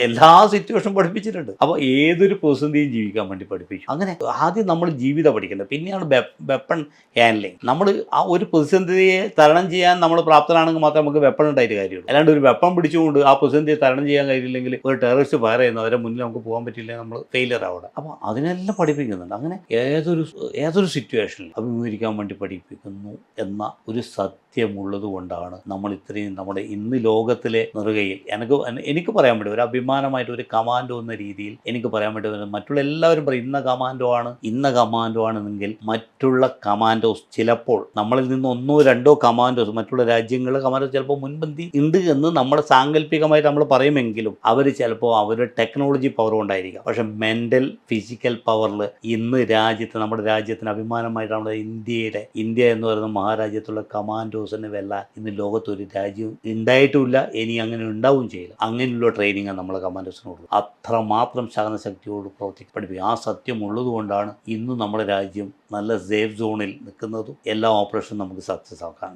എല്ലാ സിറ്റുവേഷൻ പഠിപ്പിച്ചിട്ടുണ്ട്. അപ്പോൾ ഏതൊരു പ്രതിസന്ധിയും ജീവിക്കാൻ വേണ്ടി പഠിപ്പിച്ചു. അങ്ങനെ ആദ്യം നമ്മൾ ജീവിതം പഠിക്കേണ്ടത്, പിന്നെയാണ് വെപ്പൺ ഹാൻഡ്ലിങ്. നമ്മൾ ആ ഒരു പ്രതിസന്ധിയെ തരണം ചെയ്യാൻ നമ്മൾ പ്രാപ്തരാണെങ്കിൽ മാത്രമേ നമുക്ക് വെപ്പൺ ഉണ്ടായിട്ട് കാര്യമുള്ളൂ. അല്ലാണ്ട് ഒരു വെപ്പൺ പിടിച്ചുകൊണ്ട് ആ പ്രതിസന്ധിയെ തരണം ചെയ്യാൻ കഴിയില്ലെങ്കിൽ ഒരു ടെററിസ്റ്റ് ഫയർ ചെയ്യുന്നു, അവരെ മുന്നിൽ നമുക്ക് പോകാൻ പറ്റില്ല, നമ്മൾ ഫെയിലിയർ ആവണം. അപ്പോൾ അതിനെല്ലാം പഠിപ്പിക്കുന്നുണ്ട്. അങ്ങനെ ഏതൊരു സിറ്റുവേഷനിൽ അഭിമുഖീകരിക്കാൻ വേണ്ടി പഠിപ്പിക്കുന്നു എന്ന ഒരു സത്യമുള്ളത് കൊണ്ടാണ് നമ്മൾ ഇത്രയും നമ്മുടെ ഇന്ന് ലോകത്തിലെ നെറുകയിൽ എനിക്ക് പറയാൻ വേണ്ടി ഒരു അഭിമാനമായിട്ട് ഒരു കമാൻഡോ എന്ന രീതിയിൽ എനിക്ക് പറയാൻ വേണ്ടി വരുന്നത്, മറ്റുള്ള എല്ലാവരും പറയും ഇന്ന കമാൻഡോ ആണെന്നെങ്കിൽ മറ്റുള്ള കമാൻഡോസ് ചിലപ്പോൾ നമ്മളിൽ നിന്ന് 1 or 2 കമാൻഡോസ് മറ്റുള്ള രാജ്യങ്ങളിലെ കമാൻഡോസ് ചിലപ്പോൾ മുൻപന്തി ഉണ്ട് എന്ന് നമ്മുടെ സാങ്കല്പികമായിട്ട് നമ്മൾ പറയുമെങ്കിലും അവർ ചിലപ്പോൾ അവരുടെ ടെക്നോളജി പവർ കൊണ്ടായിരിക്കാം. പക്ഷെ മെൻ്റൽ ഫിസിക്കൽ പവറിൽ ഇന്ന് നമ്മുടെ രാജ്യത്തിന് അഭിമാനമായിട്ട് നമ്മുടെ ഇന്ത്യ എന്ന് പറയുന്ന മഹാരാജ്യത്തുള്ള കമാൻഡോസിന് വെല്ലാൻ ഇന്ന് ലോകത്തൊരു രാജ്യം ഉണ്ടായിട്ടുമില്ല, ഇനി അങ്ങനെ ഉണ്ടാവുകയും ചെയ്യില്ല. അങ്ങനെയുള്ള ട്രെയിനിങ് നമ്മളെ കമാൻഡോസിനോട് അത്രമാത്രം ശക്തിയോട് പഠിപ്പിക്കും. ആ സത്യം ഉള്ളതുകൊണ്ടാണ് ഇന്ന് നമ്മുടെ രാജ്യം നല്ല സേഫ് സോണിൽ നിൽക്കുന്നതും എല്ലാ ഓപ്പറേഷനും നമുക്ക് സക്സസ് ആക്കാൻ.